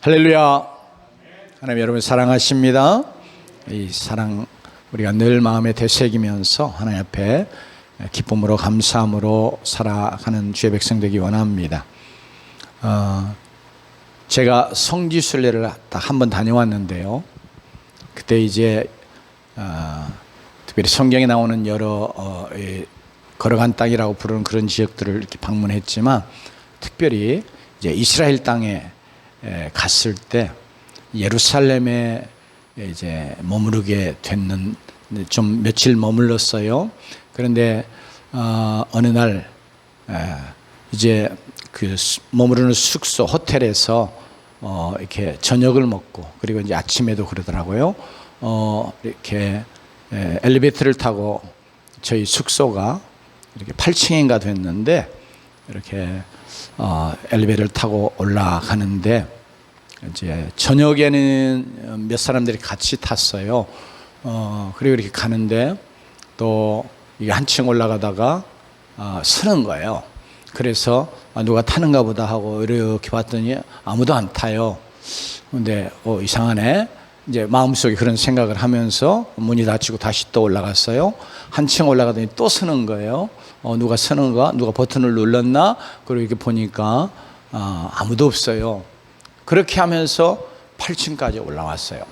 할렐루야. 하나님 여러분 사랑하십니다. 이 사랑 우리가 늘 마음에 되새기면서 하나님 앞에 기쁨으로 감사함으로 살아가는 주의 백성 되기 원합니다. 제가 성지순례를 딱 한 번 다녀왔는데요. 그때 이제 특별히 성경에 나오는 여러 걸어간 땅이라고 부르는 그런 지역들을 이렇게 방문했지만, 특별히 이제 이스라엘 땅에 갔을 때 예루살렘에 이제 머무르게 됐는, 좀 며칠 머물렀어요. 그런데 어느 날 이제 그 머무르는 숙소 호텔에서 이렇게 저녁을 먹고, 그리고 이제 아침에도 그러더라고요. 이렇게 엘리베이터를 타고 저희 숙소가 이렇게 8층인가 됐는데, 이렇게 엘리베이터를 타고 올라가는데 이제 저녁에는 몇 사람들이 같이 탔어요. 그리고 이렇게 가는데 또 이게 한층 올라가다가 서는 거예요. 그래서 누가 타는가 보다 하고 이렇게 봤더니 아무도 안 타요. 근데 이상하네. 이제 마음속에 그런 생각을 하면서 문이 닫히고 다시 또 올라갔어요. 한층 올라가더니 또 서는 거예요. 누가 서는가? 누가 버튼을 눌렀나? 그리고 이렇게 보니까 아무도 없어요. 그렇게 하면서 8층까지 올라왔어요.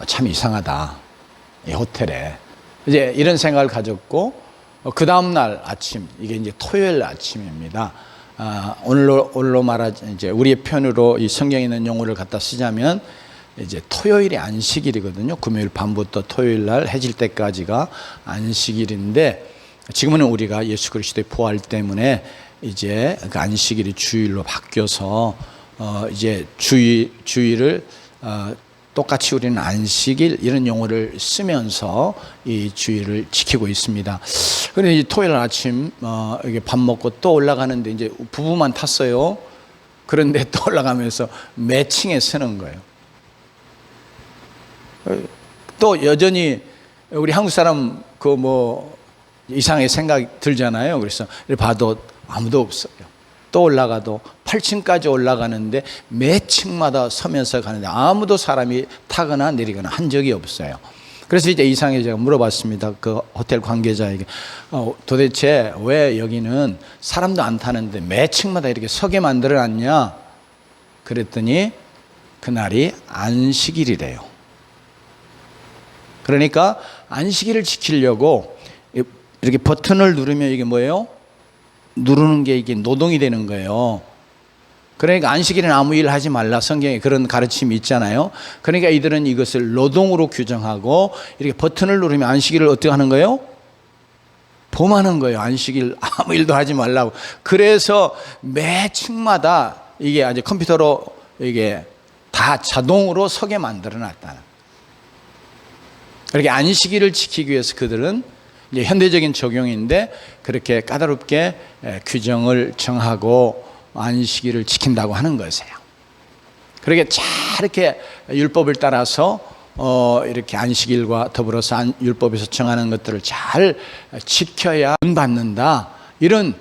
참 이상하다, 이 호텔에. 이제 이런 생각을 가졌고, 그 다음날 아침, 이게 이제 토요일 아침입니다. 오늘로 말하자, 이제 우리의 편으로 이 성경에 있는 용어를 갖다 쓰자면, 이제 토요일이 안식일이거든요. 금요일 밤부터 토요일 날 해질 때까지가 안식일인데, 지금은 우리가 예수 그리스도의 부활 때문에 이제 그 안식일이 주일로 바뀌어서 이제 주일을 똑같이 우리는 안식일 이런 용어를 쓰면서 이 주일을 지키고 있습니다. 그런데 이제 토요일 아침 이게 밥 먹고 또 올라가는데 이제 부부만 탔어요. 그런데 또 올라가면서 매층에 서는 거예요. 또 여전히 우리 한국 사람 이상하게 생각이 들잖아요. 그래서 봐도 아무도 없어요. 또 올라가도 8층까지 올라가는데 매 층마다 서면서 가는데 아무도 사람이 타거나 내리거나 한 적이 없어요. 그래서 이제 이상하게 제가 물어봤습니다. 그 호텔 관계자에게 도대체 왜 여기는 사람도 안 타는데 매 층마다 이렇게 서게 만들어 놨냐? 그랬더니 그날이 안식일이래요. 그러니까 안식일을 지키려고 이렇게 버튼을 누르면 이게 뭐예요? 누르는 게 이게 노동이 되는 거예요. 그러니까 안식일에는 아무 일 하지 말라, 성경에 그런 가르침이 있잖아요. 그러니까 이들은 이것을 노동으로 규정하고, 이렇게 버튼을 누르면 안식일을 어떻게 하는 거예요? 범하는 거예요. 안식일 아무 일도 하지 말라고. 그래서 매 층마다 이게 아주 컴퓨터로 이게 다 자동으로 서게 만들어 놨다는. 그렇게 안식일을 지키기 위해서 그들은 이제 현대적인 적용인데 그렇게 까다롭게 규정을 정하고 안식일을 지킨다고 하는 것이에요. 그렇게 잘 이렇게 율법을 따라서 이렇게 안식일과 더불어서 율법에서 정하는 것들을 잘 지켜야 받는다, 이런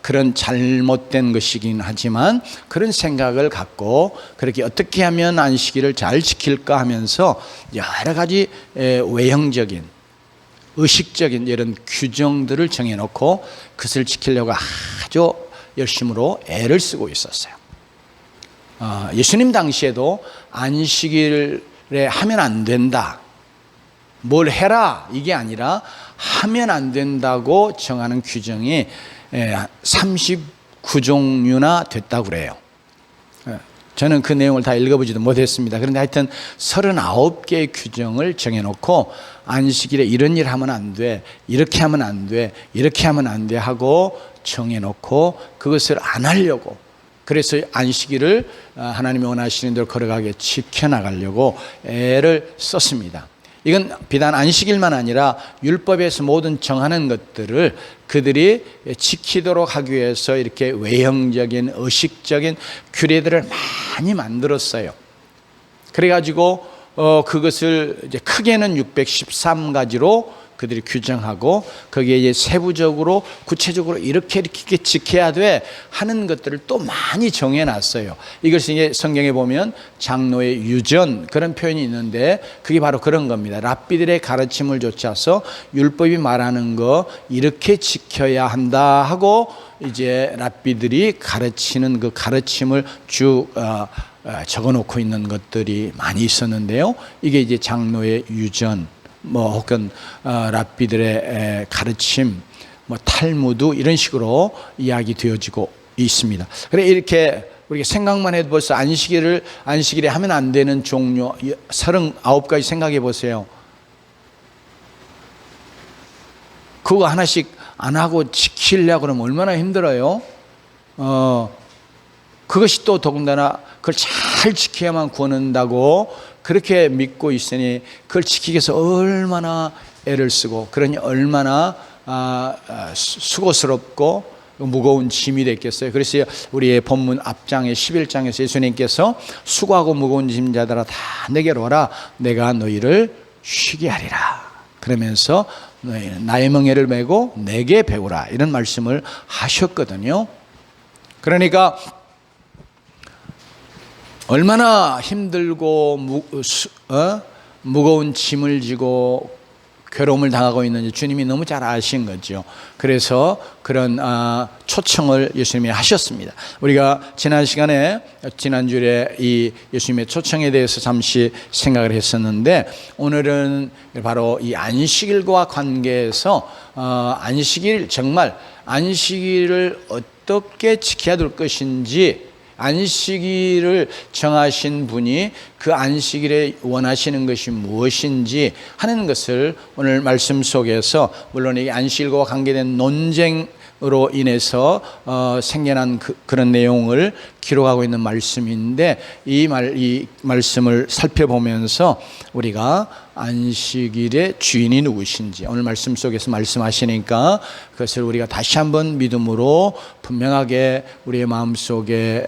그런 잘못된 것이긴 하지만 그런 생각을 갖고 그렇게 어떻게 하면 안식일을 잘 지킬까 하면서 여러 가지 외형적인 의식적인 이런 규정들을 정해놓고 그것을 지키려고 아주 열심으로 애를 쓰고 있었어요. 예수님 당시에도 안식일에 하면 안 된다, 뭘 해라, 이게 아니라 하면 안 된다고 정하는 규정이 39종류나 됐다고 그래요. 저는 그 내용을 다 읽어보지도 못했습니다. 그런데 하여튼 39개의 규정을 정해놓고 안식일에 이런 일 하면 안 돼, 이렇게 하면 안 돼, 이렇게 하면 안 돼 하고 정해놓고 그것을 안 하려고, 그래서 안식일을 하나님이 원하시는 대로 걸어가게 지켜나가려고 애를 썼습니다. 이건 비단 안식일만 아니라 율법에서 모든 정하는 것들을 그들이 지키도록 하기 위해서 이렇게 외형적인 의식적인 규례들을 많이 만들었어요. 그래가지고 그것을 이제 크게는 613가지로 그들이 규정하고 거기에 이제 세부적으로 구체적으로 이렇게 지켜야 돼 하는 것들을 또 많이 정해놨어요. 이것이 이제 성경에 보면 장로의 유전 그런 표현이 있는데 그게 바로 그런 겁니다. 랍비들의 가르침을 좇아서 율법이 말하는 거 이렇게 지켜야 한다 하고 이제 랍비들이 가르치는 그 가르침을 쭉 적어놓고 있는 것들이 많이 있었는데요. 이게 이제 장로의 유전, 뭐 혹은 랍비들의 가르침, 뭐 탈무드 이런 식으로 이야기 되어지고 있습니다. 그래 이렇게 우리가 생각만 해도 벌써 안식일에 하면 안 되는 종류 39가지 생각해 보세요. 그거 하나씩 안 하고 지키려고 그러면 얼마나 힘들어요. 그것이 또 더군다나 그걸 잘 지켜야만 구원한다고 그렇게 믿고 있으니 그걸 지키기 위해서 얼마나 애를 쓰고 그러니 얼마나 수고스럽고 무거운 짐이 됐겠어요. 그래서 우리의 본문 앞장의 11장에서 예수님께서 수고하고 무거운 짐 자들아 다 내게로 오라 내가 너희를 쉬게 하리라 그러면서 나의 멍에를 메고 내게 배우라 이런 말씀을 하셨거든요. 그러니까 얼마나 힘들고 무거운 짐을 지고 괴로움을 당하고 있는지 주님이 너무 잘 아신 거죠. 그래서 그런 초청을 예수님이 하셨습니다. 우리가 지난주에 이 예수님의 초청에 대해서 잠시 생각을 했었는데 오늘은 바로 이 안식일과 관계해서 정말 안식일을 어떻게 지켜야 될 것인지 안식일을 정하신 분이 그 안식일에 원하시는 것이 무엇인지 하는 것을 오늘 말씀 속에서 물론 이 안식일과 관계된 논쟁으로 인해서 생겨난 그런 내용을 기록하고 있는 말씀인데 이 말씀을 살펴보면서 우리가 안식일의 주인이 누구신지 오늘 말씀 속에서 말씀하시니까 그것을 우리가 다시 한번 믿음으로 분명하게 우리의 마음속에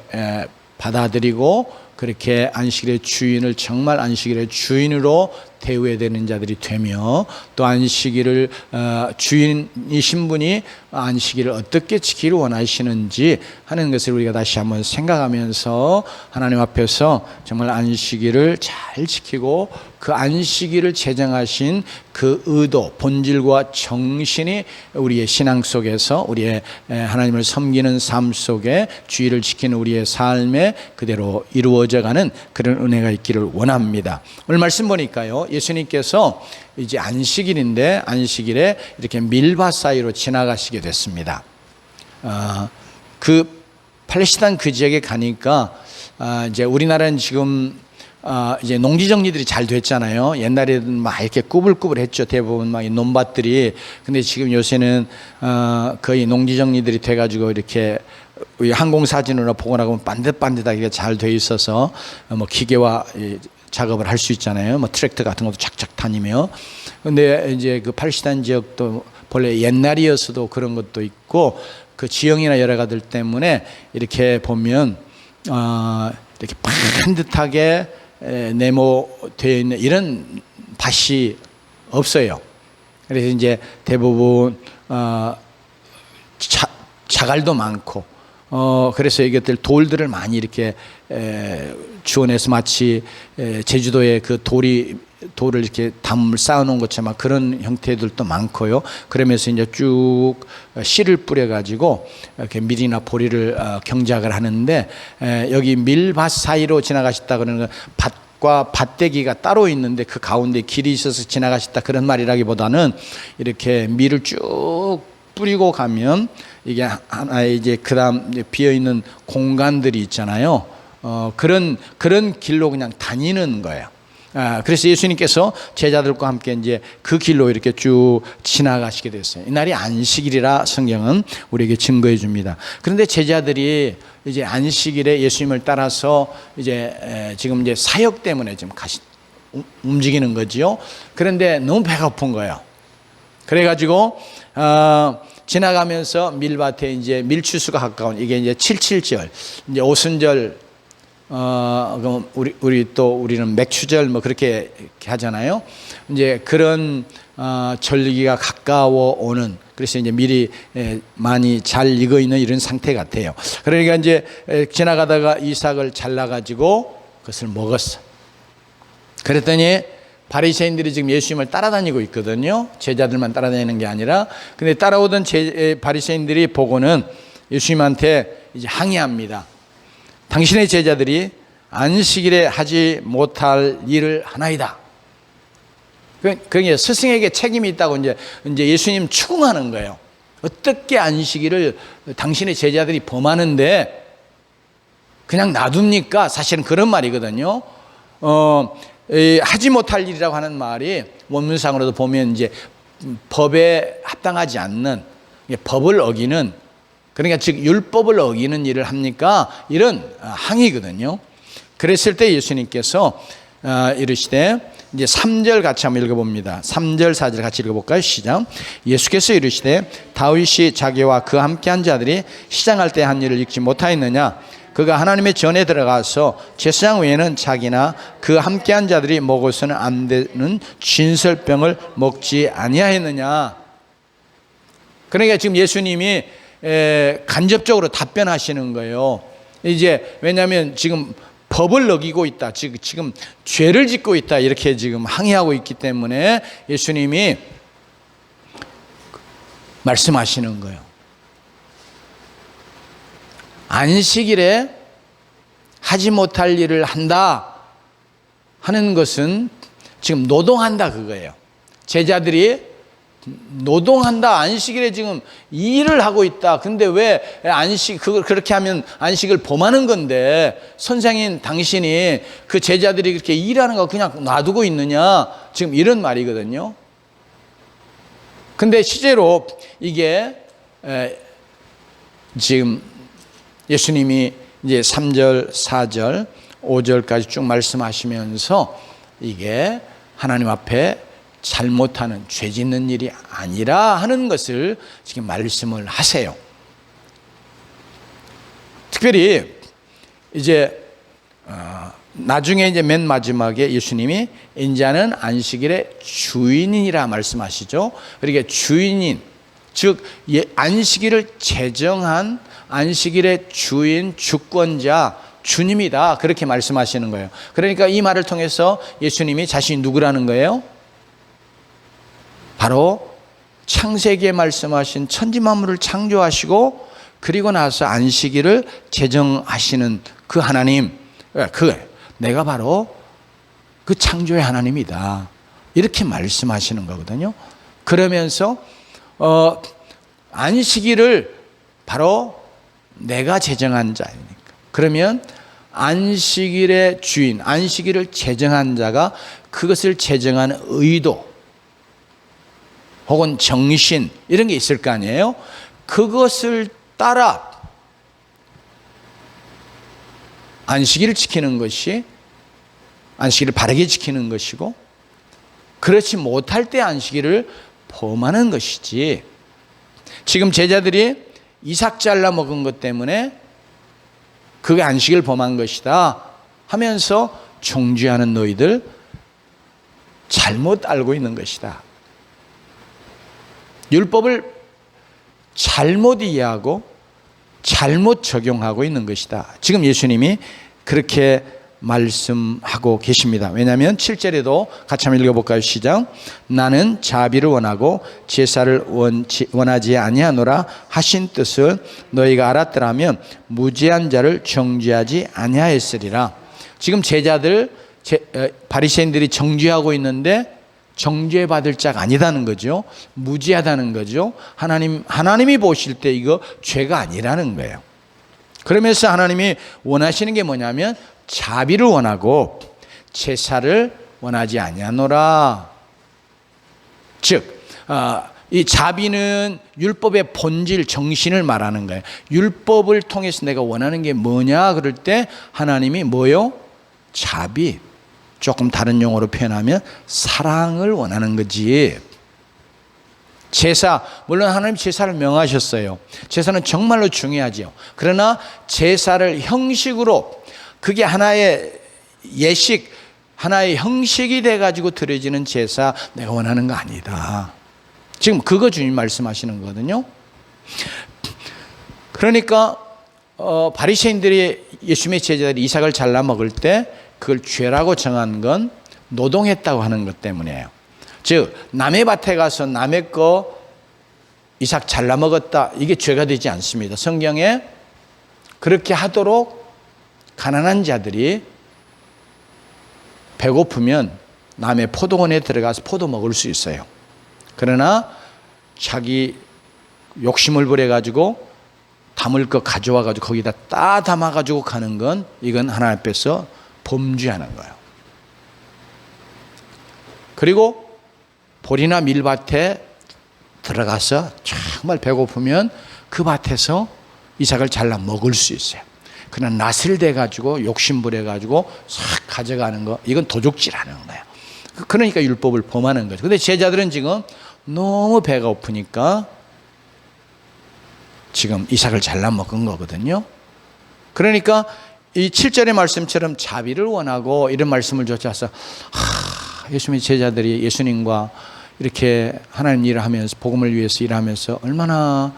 받아들이고 그렇게 안식일의 주인을 정말 안식일의 주인으로 대우해야 되는 자들이 되며 또 안식일을 주인이신 분이 안식일을 어떻게 지키기를 원하시는지 하는 것을 우리가 다시 한번 생각하면서 하나님 앞에서 정말 안식일을 잘 지키고 그 안식일을 제정하신 그 의도, 본질과 정신이 우리의 신앙 속에서 우리의 하나님을 섬기는 삶 속에 주의를 지키는 우리의 삶에 그대로 이루어져가는 그런 은혜가 있기를 원합니다. 오늘 말씀 보니까요. 예수님께서 이제 안식일인데 안식일에 이렇게 밀밭 사이로 지나가시게 됐습니다. 그 팔레스타인 그 지역에 가니까 이제 우리나라는 지금 이제 농지 정리들이 잘 됐잖아요. 옛날에는 막 이렇게 꾸불꾸불했죠. 대부분 막 논밭들이. 근데 지금 요새는 거의 농지 정리들이 돼가지고 이렇게 항공 사진으로 보고 나가면 반듯반듯하게 잘 돼 있어서 뭐 기계와 작업을 할 수 있잖아요. 뭐 트랙터 같은 것도 착착 다니며. 근데 이제 그 팔레스타인 지역도 본래 옛날이었어도 그런 것도 있고 그 지형이나 여러 가지들 때문에 이렇게 보면 이렇게 반듯하게 네모되어 있는 이런 밭이 없어요. 그래서 이제 대부분 자갈도 많고 그래서 이것들 돌들을 많이 이렇게 주워내서 마치 제주도에 그 돌을 이렇게 담을 쌓아놓은 것처럼 그런 형태들도 많고요. 그러면서 이제 쭉 씨를 뿌려가지고 이렇게 밀이나 보리를 경작을 하는데 여기 밀밭 사이로 지나가셨다 그러는 밭과 밭대기가 따로 있는데 그 가운데 길이 있어서 지나가셨다 그런 말이라기보다는 이렇게 밀을 쭉 뿌리고 가면 이게 하나의 이제 그다음 비어 있는 공간들이 있잖아요. 그런 길로 그냥 다니는 거예요. 그래서 예수님께서 제자들과 함께 이제 그 길로 이렇게 쭉 지나가시게 됐어요. 이날이 안식일이라 성경은 우리에게 증거해 줍니다. 그런데 제자들이 이제 안식일에 예수님을 따라서 이제 지금 이제 사역 때문에 지금 움직이는 거지요. 그런데 너무 배가 고픈 거예요. 그래가지고 지나가면서 밀밭에 이제 밀추수가 가까운 이게 이제 77절 이제 오순절 그럼 우리는 맥추절 뭐 그렇게 하잖아요. 이제 그런 절기가 가까워 오는, 그래서 이제 미리 많이 잘 익어 있는 이런 상태 같아요. 그러니까 이제 지나가다가 이삭을 잘라가지고 그것을 먹었어. 그랬더니 바리새인들이 지금 예수님을 따라다니고 있거든요. 제자들만 따라다니는 게 아니라. 근데 따라오던 바리새인들이 보고는 예수님한테 이제 항의합니다. 당신의 제자들이 안식일에 하지 못할 일을 하나이다. 그게 스승에게 책임이 있다고 이제 예수님 추궁하는 거예요. 어떻게 안식일을 당신의 제자들이 범하는데 그냥 놔둡니까? 사실은 그런 말이거든요. 하지 못할 일이라고 하는 말이 원문상으로도 보면 이제 법에 합당하지 않는, 법을 어기는, 그러니까 즉 율법을 어기는 일을 합니까? 이런 항의거든요. 그랬을 때 예수님께서 이르시되, 이제 3절 같이 한번 읽어봅니다. 3절 4절 같이 읽어볼까요? 시작. 예수께서 이르시되 다윗이 자기와 그 함께한 자들이 시장할 때 한 일을 읽지 못하였느냐? 그가 하나님의 전에 들어가서 제사장 외에는 자기나 그 함께한 자들이 먹어서는 안 되는 진설병을 먹지 아니하였느냐? 그러니까 지금 예수님이 간접적으로 답변하시는 거예요. 이제 왜냐하면 지금 법을 어기고 있다, 지금 죄를 짓고 있다, 이렇게 지금 항의하고 있기 때문에 예수님이 말씀하시는 거예요. 안식일에 하지 못할 일을 한다 하는 것은 지금 노동한다 그거예요. 제자들이 노동한다, 안식일에 지금 일을 하고 있다. 근데 왜 그렇게 하면 안식을 범하는 건데 선생님 당신이 그 제자들이 그렇게 일하는 거 그냥 놔두고 있느냐, 지금 이런 말이거든요. 근데 실제로 이게 지금 예수님이 이제 3절, 4절, 5절까지 쭉 말씀하시면서 이게 하나님 앞에 잘못하는, 죄 짓는 일이 아니라 하는 것을 지금 말씀을 하세요. 특별히 이제 나중에 이제 맨 마지막에 예수님이 인자는 안식일의 주인이라 말씀하시죠. 그러니까 주인인, 즉 안식일을 제정한 안식일의 주인, 주권자, 주님이다, 그렇게 말씀하시는 거예요. 그러니까 이 말을 통해서 예수님이 자신이 누구라는 거예요? 바로 창세기에 말씀하신 천지만물을 창조하시고 그리고 나서 안식일을 제정하시는 그 하나님, 내가 바로 그 창조의 하나님이다, 이렇게 말씀하시는 거거든요. 그러면서 안식일을 바로 내가 제정한 자이니까, 그러면 안식일의 주인, 안식일을 제정한 자가 그것을 제정한 의도 혹은 정신, 이런 게 있을 거 아니에요. 그것을 따라 안식일을 지키는 것이 안식일을 바르게 지키는 것이고, 그렇지 못할 때 안식일을 범하는 것이지, 지금 제자들이 이삭 잘라 먹은 것 때문에 그게 안식을 범한 것이다 하면서 중지하는 너희들 잘못 알고 있는 것이다. 율법을 잘못 이해하고 잘못 적용하고 있는 것이다. 지금 예수님이 그렇게 말씀하고 계십니다. 왜냐하면 7절에도 같이 한번 읽어볼까요? 시작. 나는 자비를 원하고 제사를 원하지 아니하노라 하신 뜻을 너희가 알았더라면 무죄한 자를 정죄하지 아니하였으리라. 지금 제자들, 바리새인들이 정죄하고 있는데 정죄받을 자가 아니다는 거죠. 무죄하다는 거죠. 하나님이 보실 때 이거 죄가 아니라는 거예요. 그러면서 하나님이 원하시는 게 뭐냐면 자비를 원하고 제사를 원하지 아니하노라. 즉 이 자비는 율법의 본질, 정신을 말하는 거예요. 율법을 통해서 내가 원하는 게 뭐냐 그럴 때 하나님이 뭐요? 자비. 조금 다른 용어로 표현하면 사랑을 원하는 거지. 제사, 물론 하나님 제사를 명하셨어요. 제사는 정말로 중요하죠. 그러나 제사를 형식으로 그게 하나의 예식, 하나의 형식이 돼가지고 드려지는 제사 내가 원하는 거 아니다. 지금 그거 주님 말씀하시는 거거든요. 그러니까 바리새인들이 예수님의 제자들이 이삭을 잘라 먹을 때 그걸 죄라고 정한 건 노동했다고 하는 것 때문이에요. 즉 남의 밭에 가서 남의 거 이삭 잘라 먹었다, 이게 죄가 되지 않습니다. 성경에 그렇게 하도록 가난한 자들이 배고프면 남의 포도원에 들어가서 포도 먹을 수 있어요. 그러나 자기 욕심을 부려가지고 담을 거 가져와가지고 거기다 따 담아가지고 가는 건 이건 하나님 앞에서 범죄하는 거예요. 그리고 보리나 밀밭에 들어가서 정말 배고프면 그 밭에서 이삭을 잘라 먹을 수 있어요. 그러나 낯을 대가지고 욕심 부려가지고 싹 가져가는 거, 이건 도둑질하는 거예요. 그러니까 율법을 범하는 거죠. 근데 제자들은 지금 너무 배가 고프니까 지금 이삭을 잘라 먹은 거거든요. 그러니까 이 7절의 말씀처럼 자비를 원하고 이런 말씀을 쫓아서 예수님의 제자들이 예수님과 이렇게 하나님 일을 하면서 복음을 위해서 일하면서 얼마나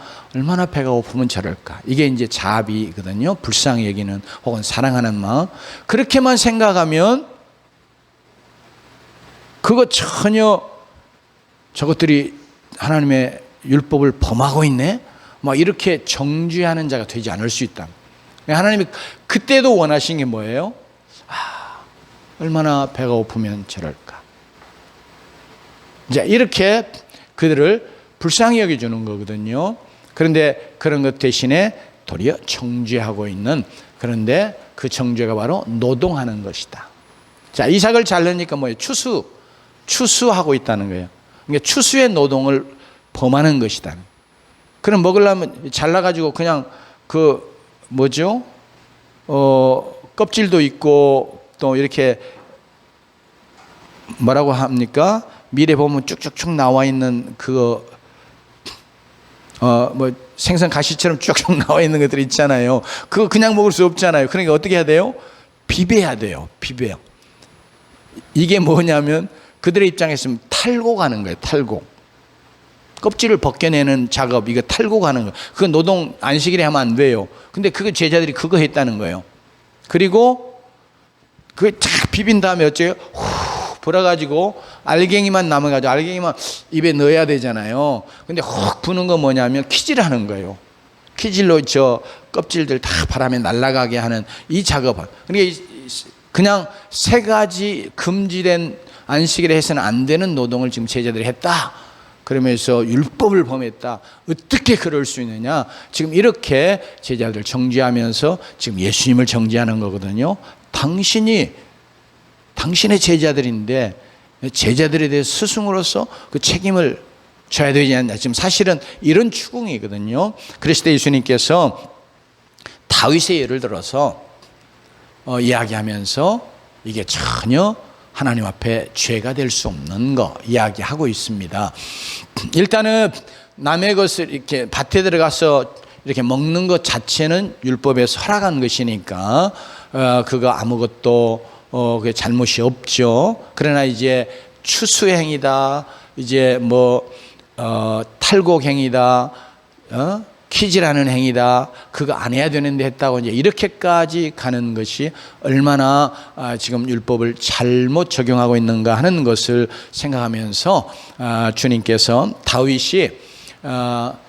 배가 고프면 저럴까. 이게 이제 자비거든요. 불쌍히 여기는 혹은 사랑하는 마음. 그렇게만 생각하면 그거 전혀 저것들이 하나님의 율법을 범하고 있네, 막 이렇게 정죄하는 자가 되지 않을 수 있다. 하나님이 그때도 원하신 게 뭐예요? 얼마나 배가 고프면 저럴까. 이제 이렇게 그들을 불쌍히 여겨주는 거거든요. 그런데 그런 것 대신에 도리어 정죄하고 있는, 그런데 그 정죄가 바로 노동하는 것이다. 자, 이삭을 자르니까 뭐예요? 추수하고 있다는 거예요. 그러니까 추수의 노동을 범하는 것이다. 그럼 먹으려면 잘라가지고 그냥 그 뭐죠? 껍질도 있고 또 이렇게 뭐라고 합니까? 밀에 보면 쭉쭉쭉 나와 있는 그거 뭐 생선 가시처럼 쭉쭉 나와 있는 것들 있잖아요. 그거 그냥 먹을 수 없잖아요. 그러니까 어떻게 해야 돼요? 비벼야 돼요. 비벼요. 이게 뭐냐면 그들의 입장에서는 탈곡하는 거예요. 탈곡. 껍질을 벗겨내는 작업, 이거 탈곡하는 거예요. 그거 노동 안식일에 하면 안 돼요. 근데 그거 제자들이 그거 했다는 거예요. 그리고 그걸 쫙 비빈 다음에 어째요? 후 불어가지고 알갱이만 남아가지고 알갱이만 입에 넣어야 되잖아요. 근데 훅 부는 거 뭐냐면 키질하는 거예요. 키질로 저 껍질들 다 바람에 날아가게 하는 이 작업. 그러니까 그냥 세 가지 금지된 안식일에 해서는 안 되는 노동을 지금 제자들이 했다. 그러면서 율법을 범했다. 어떻게 그럴 수 있느냐. 지금 이렇게 제자들 정죄하면서 지금 예수님을 정죄하는 거거든요. 당신의 제자들인데 제자들에 대해 스승으로서 그 책임을 져야 되지 않냐. 지금 사실은 이런 추궁이거든요. 그랬을 때 예수님께서 다윗의 예를 들어서 이야기하면서 이게 전혀 하나님 앞에 죄가 될 수 없는 거 이야기하고 있습니다. 일단은 남의 것을 이렇게 밭에 들어가서 이렇게 먹는 것 자체는 율법에서 허락한 것이니까 그거 아무것도 그 잘못이 없죠. 그러나 이제 추수행위다, 이제 뭐 탈곡행위다, 키질하는 행위다, 그거 안 해야 되는데 했다고 이제 이렇게까지 가는 것이 얼마나 지금 율법을 잘못 적용하고 있는가 하는 것을 생각하면서 주님께서 다윗이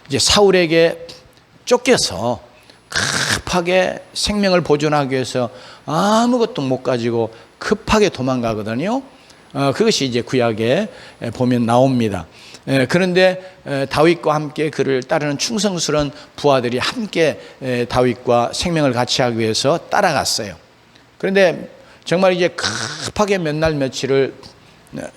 이제 사울에게 쫓겨서 급하게 생명을 보존하기 위해서 아무것도 못 가지고 급하게 도망가거든요. 그것이 이제 구약에 보면 나옵니다. 그런데 다윗과 함께 그를 따르는 충성스러운 부하들이 함께 다윗과 생명을 같이 하기 위해서 따라갔어요. 그런데 정말 이제 급하게 몇 날 며칠을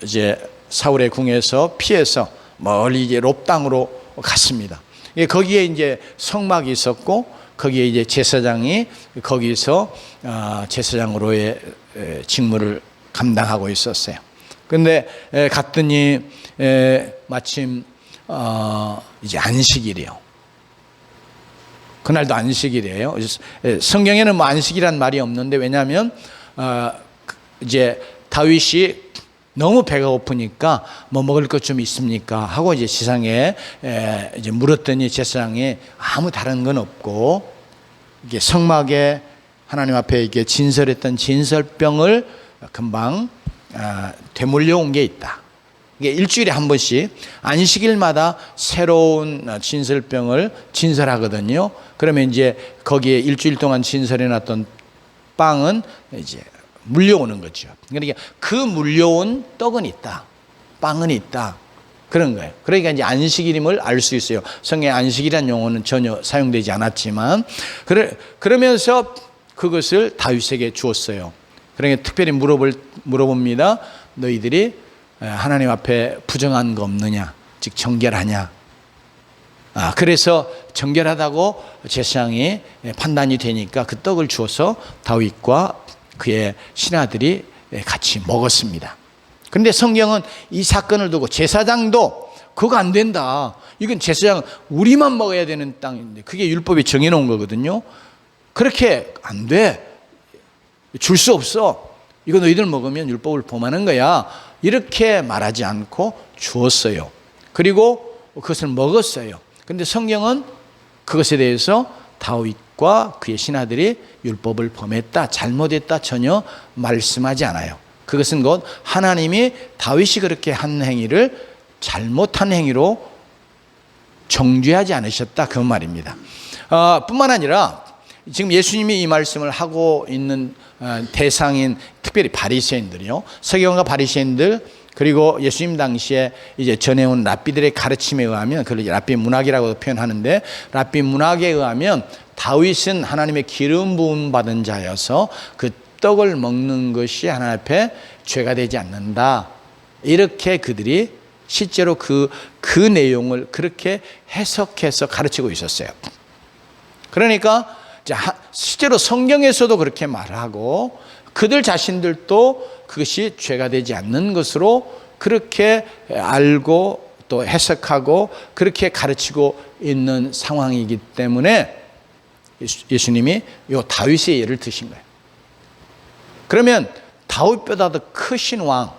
이제 사울의 궁에서 피해서 멀리 이제 롭 땅으로 갔습니다. 거기에 이제 성막이 있었고 거기에 이제 제사장이 거기서 제사장으로의 직무를 감당하고 있었어요. 근데 갔더니 마침 이제 안식일이요. 그날도 안식일이에요. 성경에는 뭐 안식이란 말이 없는데, 왜냐하면 이제 다윗이 너무 배가 고프니까 뭐 먹을 것 좀 있습니까 하고 이제 지상에 이제 물었더니 제사장이 아무 다른 건 없고, 이게 성막에 하나님 앞에 이게 진설했던 진설병을 금방 되물려 온 게 있다. 이게 일주일에 한 번씩 안식일마다 새로운 진설병을 진설하거든요. 그러면 이제 거기에 일주일 동안 진설해 놨던 빵은 이제 물려오는 거죠. 그러니까 그 물려온 떡은 있다, 빵은 있다, 그런 거예요. 그러니까 이제 안식일임을 알 수 있어요. 성경에 안식이라는 용어는 전혀 사용되지 않았지만, 그러면서 그것을 다윗에게 주었어요. 그러니까 특별히 물어봅니다. 너희들이 하나님 앞에 부정한 거 없느냐, 즉 정결하냐. 그래서 정결하다고 제사장이 판단이 되니까 그 떡을 주어서 다윗과 그의 신하들이 같이 먹었습니다. 그런데 성경은 이 사건을 두고 제사장도 그거 안 된다, 이건 제사장 우리만 먹어야 되는 땅인데, 그게 율법이 정해놓은 거거든요. 그렇게 안 돼, 줄 수 없어, 이거 너희들 먹으면 율법을 범하는 거야, 이렇게 말하지 않고 주었어요. 그리고 그것을 먹었어요. 그런데 성경은 그것에 대해서 다윗과 그의 신하들이 율법을 범했다, 잘못했다 전혀 말씀하지 않아요. 그것은 곧 하나님이 다윗이 그렇게 한 행위를 잘못한 행위로 정죄하지 않으셨다, 그 말입니다. 뿐만 아니라 지금 예수님이 이 말씀을 하고 있는 대상인 특별히 바리새인들이요, 서기관과 바리새인들, 그리고 예수님 당시에 이제 전해온 랍비들의 가르침에 의하면, 그걸 랍비 문학이라고 표현하는데, 랍비 문학에 의하면 다윗은 하나님의 기름 부음 받은 자여서 그 떡을 먹는 것이 하나님 앞에 죄가 되지 않는다, 이렇게 그들이 실제로 그 내용을 그렇게 해석해서 가르치고 있었어요. 그러니까 실제로 성경에서도 그렇게 말하고, 그들 자신들도 그것이 죄가 되지 않는 것으로 그렇게 알고 또 해석하고 그렇게 가르치고 있는 상황이기 때문에 예수님이 요 다윗의 예를 드신 거예요. 그러면 다윗보다 더 크신 왕,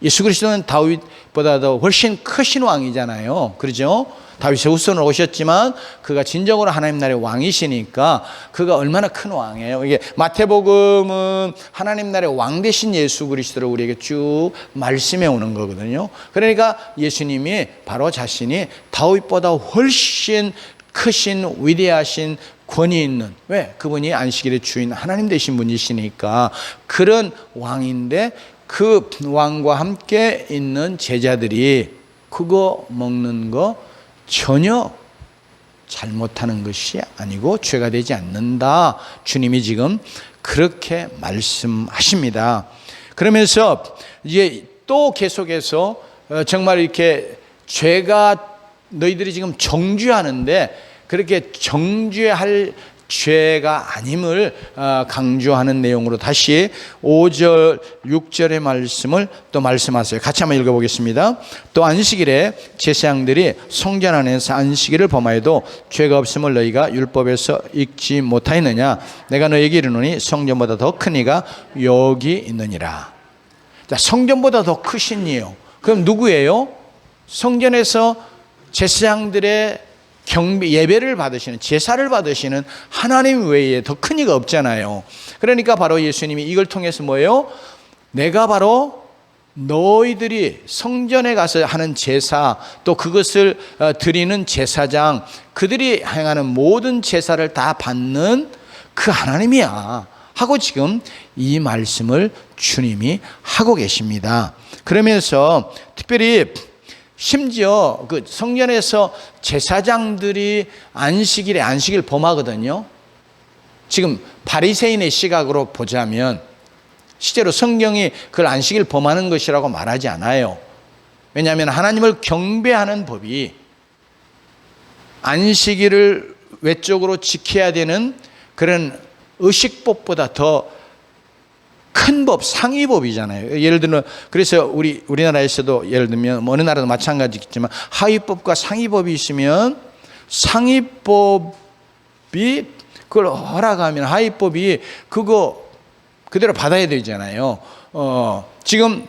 예수 그리스도는 다윗보다도 훨씬 크신 왕이잖아요. 그렇죠? 다윗의 후손으로 오셨지만 그가 진정으로 하나님 나라의 왕이시니까 그가 얼마나 큰 왕이에요. 이게 마태복음은 하나님 나라의 왕 되신 예수 그리스도를 우리에게 쭉 말씀해 오는 거거든요. 그러니까 예수님이 바로 자신이 다윗보다 훨씬 크신 위대하신 권위 있는, 왜? 그분이 안식일의 주인 하나님 되신 분이시니까 그런 왕인데, 그 왕과 함께 있는 제자들이 그거 먹는 거 전혀 잘못하는 것이 아니고 죄가 되지 않는다, 주님이 지금 그렇게 말씀하십니다. 그러면서 이제 또 계속해서 정말 이렇게 죄가 너희들이 지금 정죄하는데 그렇게 정죄할 죄가 아님을 강조하는 내용으로 다시 5절 6절의 말씀을 또 말씀하세요. 같이 한번 읽어보겠습니다. 또 안식일에 제사장들이 성전 안에서 안식일을 범하여도 죄가 없음을 너희가 율법에서 읽지 못하였느냐. 내가 너희에게 이르노니 성전보다 더 큰 이가 여기 있느니라. 자, 성전보다 더 크신 이요, 그럼 누구예요? 성전에서 제사장들의 예배를 받으시는, 제사를 받으시는 하나님 외에 더 큰 이가 없잖아요. 그러니까 바로 예수님이 이걸 통해서 뭐예요? 내가 바로 너희들이 성전에 가서 하는 제사, 또 그것을 드리는 제사장, 그들이 행하는 모든 제사를 다 받는 그 하나님이야 하고 지금 이 말씀을 주님이 하고 계십니다. 그러면서 특별히 심지어 그 성전에서 제사장들이 안식일에 안식일 범하거든요. 지금 바리새인의 시각으로 보자면 실제로 성경이 그걸 안식일 범하는 것이라고 말하지 않아요. 왜냐하면 하나님을 경배하는 법이 안식일을 외적으로 지켜야 되는 그런 의식법보다 더 큰 법, 상위법이잖아요. 예를 들면 그래서 우리나라에서도 예를 들면 어느 나라도 마찬가지겠지만 하위법과 상위법이 있으면 상위법을 그걸 허락하면 하위법이 그거 그대로 받아야 되잖아요. 지금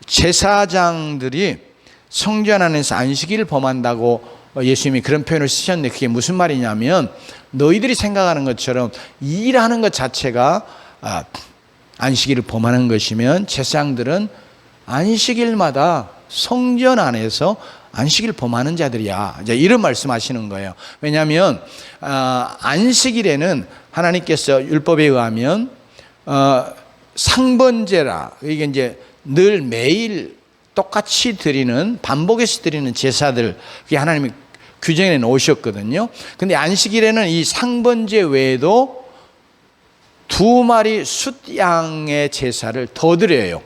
제사장들이 성전 안에서 안식일을 범한다고 예수님이 그런 표현을 쓰셨는데 그게 무슨 말이냐면 너희들이 생각하는 것처럼 일하는 것 자체가 안식일을 범하는 것이면 제사장들은 안식일마다 성전 안에서 안식일을 범하는 자들이야. 이제 이런 말씀하시는 거예요. 왜냐하면 안식일에는 하나님께서 율법에 의하면 상번제라 이게 이제 늘 매일 똑같이 드리는 반복해서 드리는 제사들 그게 하나님이 규정해 놓으셨거든요. 근데 안식일에는 이 상번제 외에도 2마리 숫양의 제사를 더 드려요.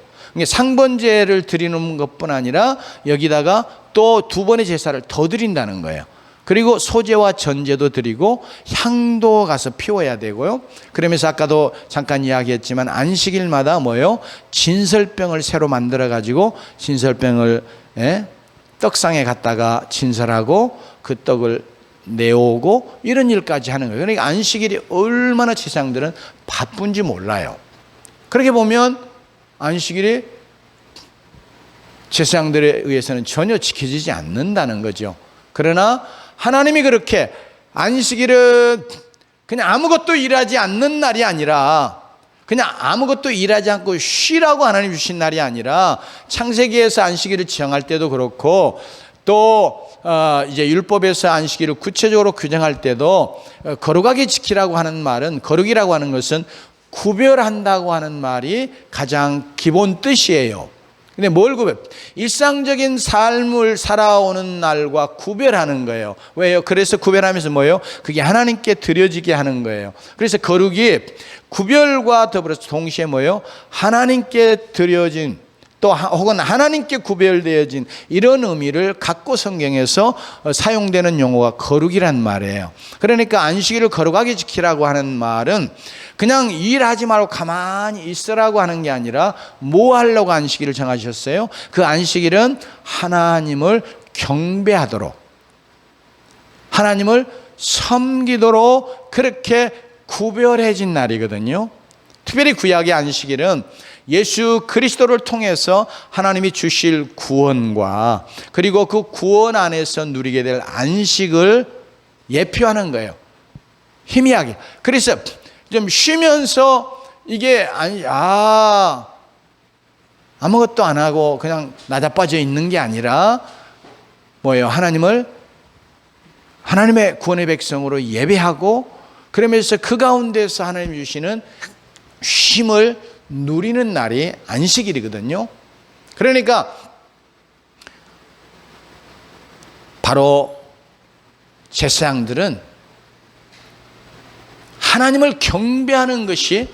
상번제를 드리는 것뿐 아니라 여기다가 또 2번의 제사를 더 드린다는 거예요. 그리고 소제와 전제도 드리고 향도 가서 피워야 되고요. 그러면서 아까도 잠깐 이야기했지만 안식일마다 뭐예요? 진설병을 새로 만들어 가지고 진설병을 떡상에 갖다가 진설하고 그 떡을 내오고 이런 일까지 하는 거예요. 그러니까 안식일이 얼마나 제사장들은 바쁜지 몰라요. 그렇게 보면 안식일이 제사장들에 의해서는 전혀 지켜지지 않는다는 거죠. 그러나 하나님이 그렇게 안식일은 그냥 아무것도 일하지 않는 날이 아니라 그냥 아무것도 일하지 않고 쉬라고 하나님 주신 날이 아니라 창세기에서 안식일을 지정할 때도 그렇고 또 이제 율법에서 안식일을 구체적으로 규정할 때도 거룩하게 지키라고 하는 말은 거룩이라고 하는 것은 구별한다고 하는 말이 가장 기본 뜻이에요. 근데 뭘 구별? 일상적인 삶을 살아오는 날과 구별하는 거예요. 왜요? 그래서 구별하면서 뭐예요? 그게 하나님께 드려지게 하는 거예요. 그래서 거룩이 구별과 더불어서 동시에 뭐예요? 하나님께 드려진 또 혹은 하나님께 구별되어진 이런 의미를 갖고 성경에서 사용되는 용어가 거룩이란 말이에요. 그러니까 안식일을 거룩하게 지키라고 하는 말은 그냥 일하지 말고 가만히 있으라고 하는 게 아니라 뭐 하려고 안식일을 정하셨어요? 그 안식일은 하나님을 경배하도록 하나님을 섬기도록 그렇게 구별해진 날이거든요. 특별히 구약의 안식일은 예수 그리스도를 통해서 하나님이 주실 구원과 그리고 그 구원 안에서 누리게 될 안식을 예표하는 거예요. 희미하게. 그래서 좀 쉬면서 이게 아무것도 안 하고 그냥 나자빠져 있는 게 아니라 뭐예요? 하나님의 구원의 백성으로 예배하고 그러면서 그 가운데서 하나님 주시는 쉼을 누리는 날이 안식일이거든요. 그러니까 바로 제사장들은 하나님을 경배하는 것이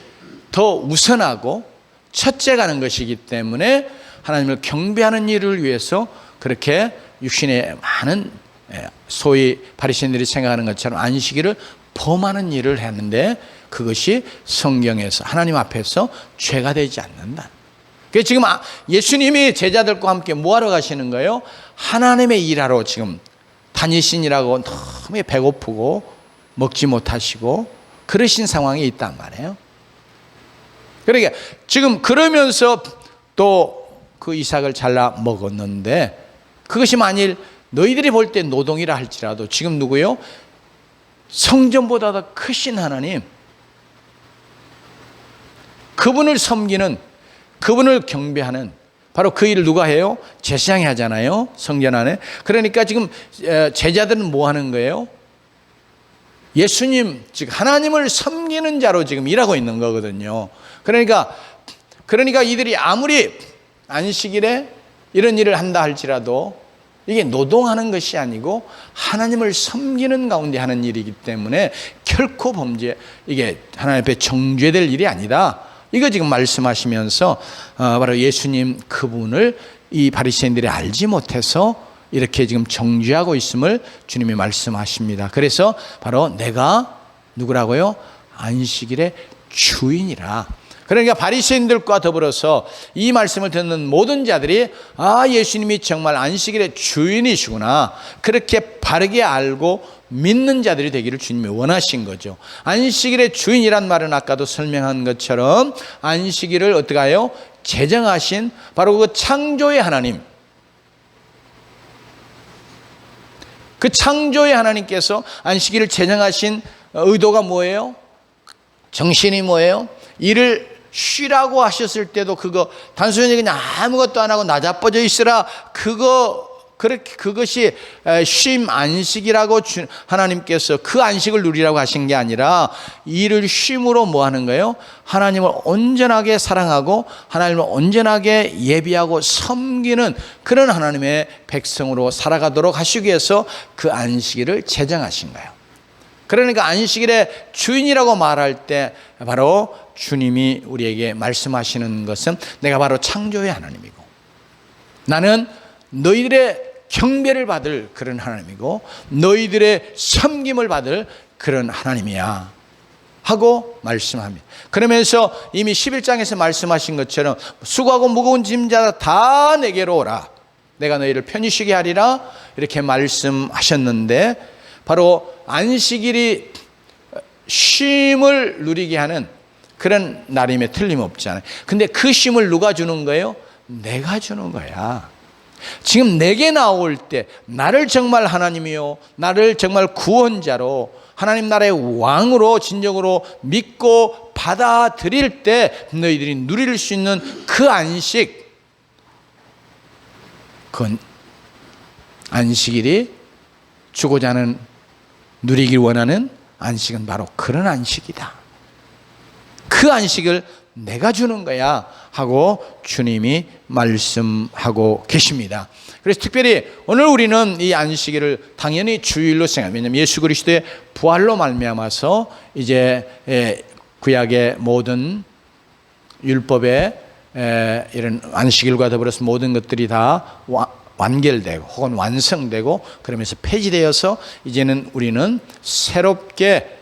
더 우선하고 첫째 가는 것이기 때문에 하나님을 경배하는 일을 위해서 그렇게 육신의 많은 소위 바리새인들이 생각하는 것처럼 안식일을 범하는 일을 했는데 그것이 성경에서 하나님 앞에서 죄가 되지 않는다. 그래서 지금 예수님이 제자들과 함께 뭐하러 가시는 거예요? 하나님의 일하러 지금 다니시니라고 너무 배고프고 먹지 못하시고 그러신 상황이 있단 말이에요. 그러니까 지금 그러면서 또 그 이삭을 잘라 먹었는데 그것이 만일 너희들이 볼 때 노동이라 할지라도 지금 누구요? 성전보다 더 크신 하나님, 그분을 섬기는, 그분을 경배하는 바로 그 일을 누가 해요? 제사장이 하잖아요, 성전 안에. 그러니까 지금 제자들은 뭐 하는 거예요? 예수님, 즉 하나님을 섬기는 자로 지금 일하고 있는 거거든요. 그러니까 이들이 아무리 안식일에 이런 일을 한다 할지라도 이게 노동하는 것이 아니고 하나님을 섬기는 가운데 하는 일이기 때문에 결코 이게 하나님 앞에 정죄될 일이 아니다. 이거 지금 말씀하시면서 바로 예수님 그분을 이 바리새인들이 알지 못해서 이렇게 지금 정죄하고 있음을 주님이 말씀하십니다. 그래서 바로 내가 누구라고요? 안식일의 주인이라. 그러니까 바리새인들과 더불어서 이 말씀을 듣는 모든 자들이 예수님이 정말 안식일의 주인이시구나, 그렇게 바르게 알고 믿는 자들이 되기를 주님이 원하신 거죠. 안식일의 주인이란 말은 아까도 설명한 것처럼 안식일을 어떻게 하요? 제정하신 바로 그 창조의 하나님, 그 창조의 하나님께서 안식일을 제정하신 의도가 뭐예요? 정신이 뭐예요? 일을 쉬라고 하셨을 때도 그거 단순히 그냥 아무것도 안 하고 나자빠져 있으라, 그것이 쉼 안식이라고 하나님께서 그 안식을 누리라고 하신 게 아니라 일을 쉼으로 뭐 하는 거예요? 하나님을 온전하게 사랑하고 하나님을 온전하게 예비하고 섬기는 그런 하나님의 백성으로 살아가도록 하시기 위해서 그 안식일을 제정하신 거예요. 그러니까 안식일의 주인이라고 말할 때 바로 주님이 우리에게 말씀하시는 것은 내가 바로 창조의 하나님이고 나는 너희들의 경배를 받을 그런 하나님이고 너희들의 섬김을 받을 그런 하나님이야 하고 말씀합니다. 그러면서 이미 11장에서 말씀하신 것처럼 수고하고 무거운 짐자 다 내게로 오라, 내가 너희를 편히 쉬게 하리라, 이렇게 말씀하셨는데 바로 안식일이 쉼을 누리게 하는 그런 날임에 틀림없잖아요. 근데 그 쉼을 누가 주는 거예요? 내가 주는 거야. 지금 내게 나올 때 나를 정말 하나님이요, 나를 정말 구원자로 하나님 나라의 왕으로 진정으로 믿고 받아들일 때 너희들이 누릴 수 있는 그 안식, 그 안식일이 주고자 하는, 누리길 원하는 안식은 바로 그런 안식이다. 그 안식을 내가 주는 거야 하고 주님이 말씀하고 계십니다. 그래서 특별히 오늘 우리는 이 안식일을 당연히 주일로 생각합니다. 왜냐하면 예수 그리스도의 부활로 말미암아서 이제 구약의 모든 율법의 이런 안식일과 더불어서 모든 것들이 다 완결되고 혹은 완성되고 그러면서 폐지되어서 이제는 우리는 새롭게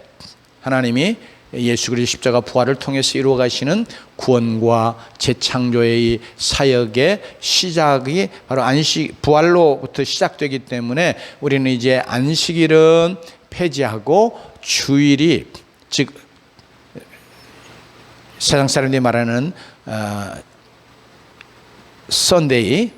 하나님이 예수 그리스도 십자가 부활을 통해서 이루어 가시는 구원과 재창조의 사역의 시작이 바로 안식 부활로부터 시작되기 때문에 우리는 이제 안식일은 폐지하고 주일이, 즉 세상 사람들이 말하는 썬데이,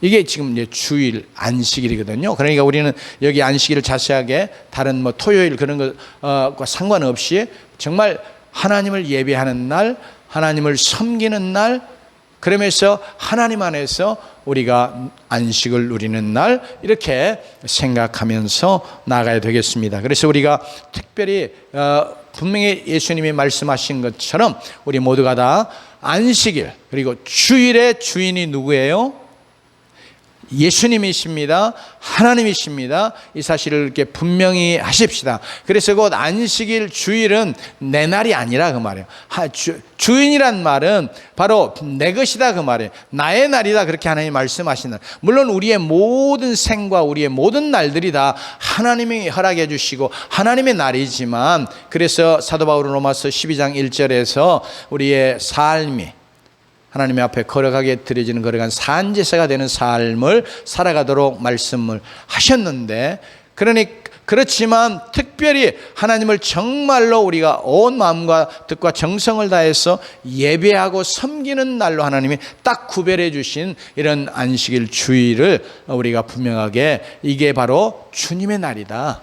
이게 지금 이제 주일 안식일이거든요. 그러니까 우리는 여기 안식일을 자세하게 다른 뭐 토요일 그런 것과 상관없이 정말 하나님을 예배하는 날, 하나님을 섬기는 날, 그러면서 하나님 안에서 우리가 안식을 누리는 날, 이렇게 생각하면서 나가야 되겠습니다. 그래서 우리가 특별히 분명히 예수님이 말씀하신 것처럼 우리 모두가 다 안식일 그리고 주일의 주인이 누구예요? 예수님이십니다. 하나님이십니다. 이 사실을 이렇게 분명히 하십시다. 그래서 곧 안식일 주일은 내 날이 아니라 그 말이에요. 주인이란 말은 바로 내 것이다 그 말이에요. 나의 날이다, 그렇게 하나님이 말씀하시는. 물론 우리의 모든 생과 우리의 모든 날들이 다 하나님이 허락해 주시고 하나님의 날이지만, 그래서 사도 바울은 로마서 12장 1절에서 우리의 삶이 하나님 앞에 거룩하게 드려지는 거룩한 산제사가 되는 삶을 살아가도록 말씀을 하셨는데, 그렇지만 특별히 하나님을 정말로 우리가 온 마음과 뜻과 정성을 다해서 예배하고 섬기는 날로 하나님이 딱 구별해 주신 이런 안식일 주일을 우리가 분명하게 이게 바로 주님의 날이다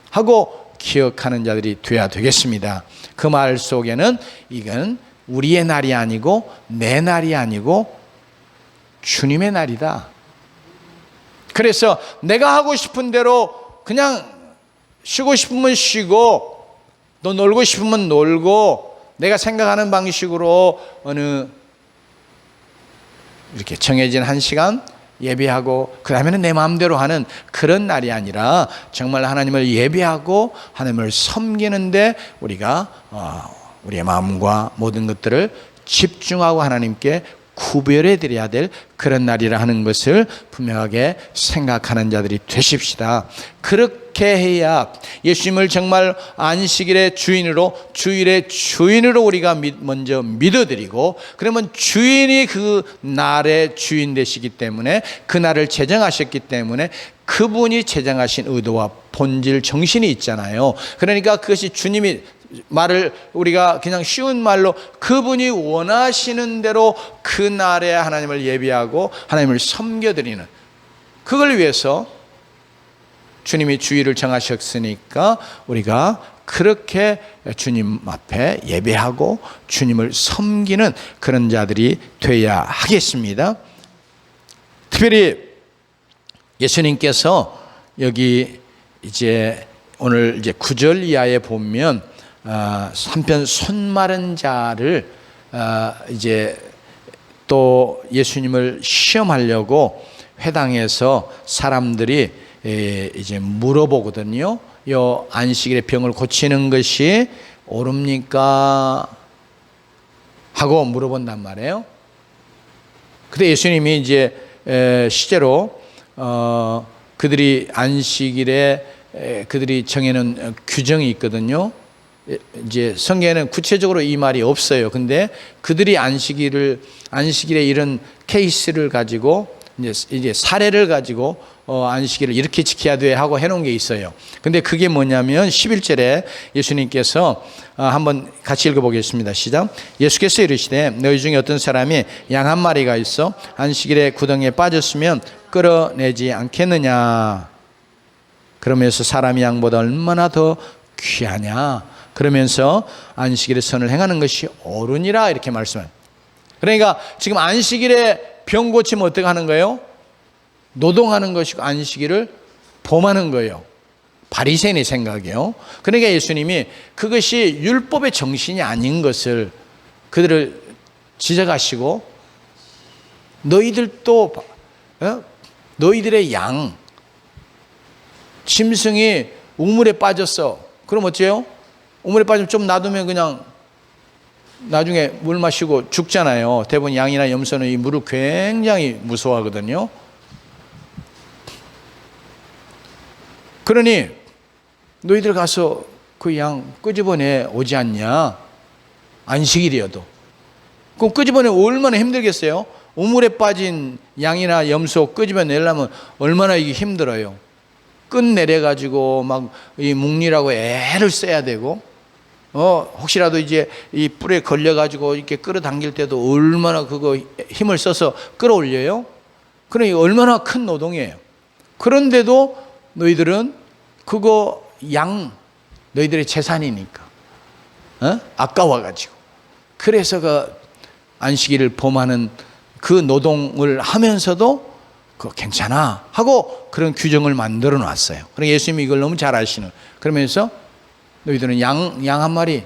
하고 기억하는 자들이 되어야 되겠습니다. 그 말 속에는 이건 우리의 날이 아니고 내 날이 아니고 주님의 날이다. 그래서 내가 하고 싶은 대로 그냥 쉬고 싶으면 쉬고 또 놀고 싶으면 놀고 내가 생각하는 방식으로 어느 이렇게 정해진 한 시간 예배하고 그 다음에는 내 마음대로 하는 그런 날이 아니라 정말 하나님을 예배하고 하나님을 섬기는데 우리가 우리의 마음과 모든 것들을 집중하고 하나님께 구별해 드려야 될 그런 날이라 하는 것을 분명하게 생각하는 자들이 되십시다. 그렇게 해야 예수님을 정말 안식일의 주인으로, 주일의 주인으로 우리가 먼저 믿어드리고, 그러면 주인이 그 날의 주인 되시기 때문에, 그 날을 제정하셨기 때문에 그분이 제정하신 의도와 본질 정신이 있잖아요. 그러니까 그것이 주님이 말을 우리가 그냥 쉬운 말로 그분이 원하시는 대로 그 날에 하나님을 예비하고 하나님을 섬겨드리는, 그걸 위해서 주님이 주일을 정하셨으니까 우리가 그렇게 주님 앞에 예배하고 주님을 섬기는 그런 자들이 되어야 하겠습니다. 특별히 예수님께서 여기 이제 오늘 이제 9절 이하에 보면 한편 손 마른 자를 이제 또 예수님을 시험하려고 회당에서 사람들이 이제 물어보거든요. 요 안식일의 병을 고치는 것이 옳습니까? 하고 물어본단 말이에요. 그때 예수님이 이제 실제로 그들이 안식일에 그들이 정해놓은 규정이 있거든요. 이제 성경에는 구체적으로 이 말이 없어요. 근데 그들이 안식일에 이런 케이스를 가지고 이제 사례를 가지고 안식일을 이렇게 지켜야 돼 하고 해놓은 게 있어요. 근데 그게 뭐냐면 11절에 예수님께서 한번 같이 읽어보겠습니다. 시작. 예수께서 이르시되 너희 중에 어떤 사람이 양 한 마리가 있어 안식일에 구덩이에 빠졌으면 끌어내지 않겠느냐. 그러면서 사람이 양보다 얼마나 더 귀하냐. 그러면서 안식일에 선을 행하는 것이 옳으니라 이렇게 말씀을. 그러니까 지금 안식일에 병 고치면 어떻게 하는 거예요? 노동하는 것이고 안식일을 범하는 거예요. 바리새인의 생각이에요. 그러니까 예수님이 그것이 율법의 정신이 아닌 것을 그들을 지적하시고, 너희들도 너희들의 양 짐승이 우물에 빠졌어. 그럼 어째요? 우물에 빠지면 좀 놔두면 그냥 나중에 물 마시고 죽잖아요. 대부분 양이나 염소는 이 물을 굉장히 무서워하거든요. 그러니 너희들 가서 그 양 끄집어내 오지 않냐? 안식일이어도. 그럼 끄집어내 얼마나 힘들겠어요? 우물에 빠진 양이나 염소 끄집어내려면 얼마나 이게 힘들어요. 끝내려가지고 막 이 묵리라고 애를 써야 되고, 혹시라도 이제 이 뿔에 걸려가지고 이렇게 끌어당길 때도 얼마나 그거 힘을 써서 끌어올려요? 그러니 얼마나 큰 노동이에요. 그런데도 너희들은 그거 너희들의 재산이니까, 아까워가지고. 그래서 그 안식일을 범하는 그 노동을 하면서도 그거 괜찮아 하고 그런 규정을 만들어 놨어요. 그러니까 예수님이 이걸 너무 잘 아시는. 그러면서 너희들은 양 한 마리,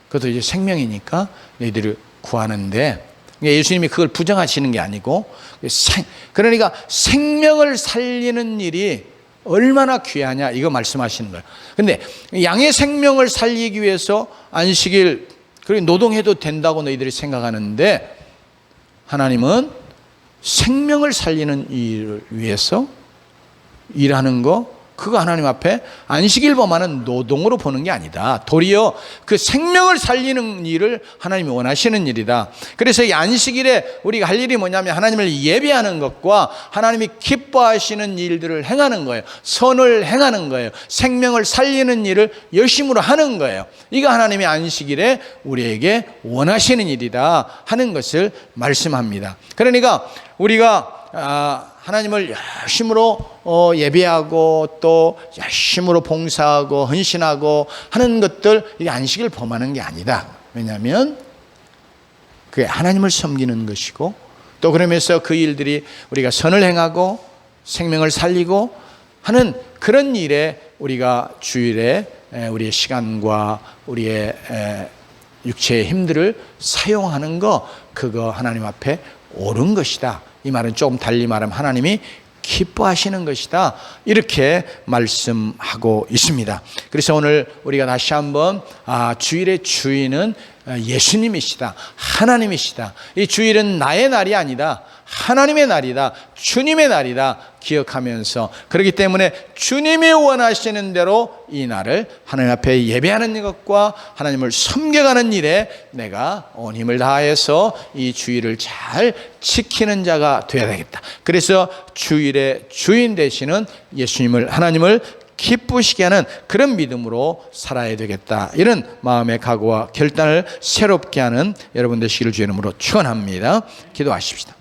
그것도 이제 생명이니까 너희들을 구하는데, 예수님이 그걸 부정하시는 게 아니고, 그러니까 생명을 살리는 일이 얼마나 귀하냐 이거 말씀하시는 거예요. 근데 양의 생명을 살리기 위해서 안식일 그리고 노동해도 된다고 너희들이 생각하는데, 하나님은 생명을 살리는 일을 위해서 일하는 거, 그거 하나님 앞에 안식일 범하는 노동으로 보는 게 아니다. 도리어 그 생명을 살리는 일을 하나님이 원하시는 일이다. 그래서 이 안식일에 우리가 할 일이 뭐냐면 하나님을 예배하는 것과 하나님이 기뻐하시는 일들을 행하는 거예요. 선을 행하는 거예요. 생명을 살리는 일을 열심으로 하는 거예요. 이거 하나님이 안식일에 우리에게 원하시는 일이다 하는 것을 말씀합니다. 그러니까 우리가 하나님을 열심으로 예배하고 또 열심으로 봉사하고 헌신하고 하는 것들, 이게 안식일을 범하는 게 아니다. 왜냐하면 그게 하나님을 섬기는 것이고, 또 그러면서 그 일들이 우리가 선을 행하고 생명을 살리고 하는 그런 일에 우리가 주일에 우리의 시간과 우리의 육체의 힘들을 사용하는 거, 그거 하나님 앞에 옳은 것이다. 이 말은 조금 달리 말하면 하나님이 기뻐하시는 것이다, 이렇게 말씀하고 있습니다. 그래서 오늘 우리가 다시 한번 주일의 주인은 예수님이시다, 하나님이시다. 이 주일은 나의 날이 아니다, 하나님의 날이다, 주님의 날이다 기억하면서, 그렇기 때문에 주님이 원하시는 대로 이 날을 하나님 앞에 예배하는 것과 하나님을 섬겨가는 일에 내가 온 힘을 다해서 이 주일을 잘 지키는 자가 되어야 되겠다. 그래서 주일의 주인 되시는 예수님을, 하나님을 기쁘시게 하는 그런 믿음으로 살아야 되겠다. 이런 마음의 각오와 결단을 새롭게 하는 여러분 되시기를 주의 이름으로 축원합니다. 기도하십시다.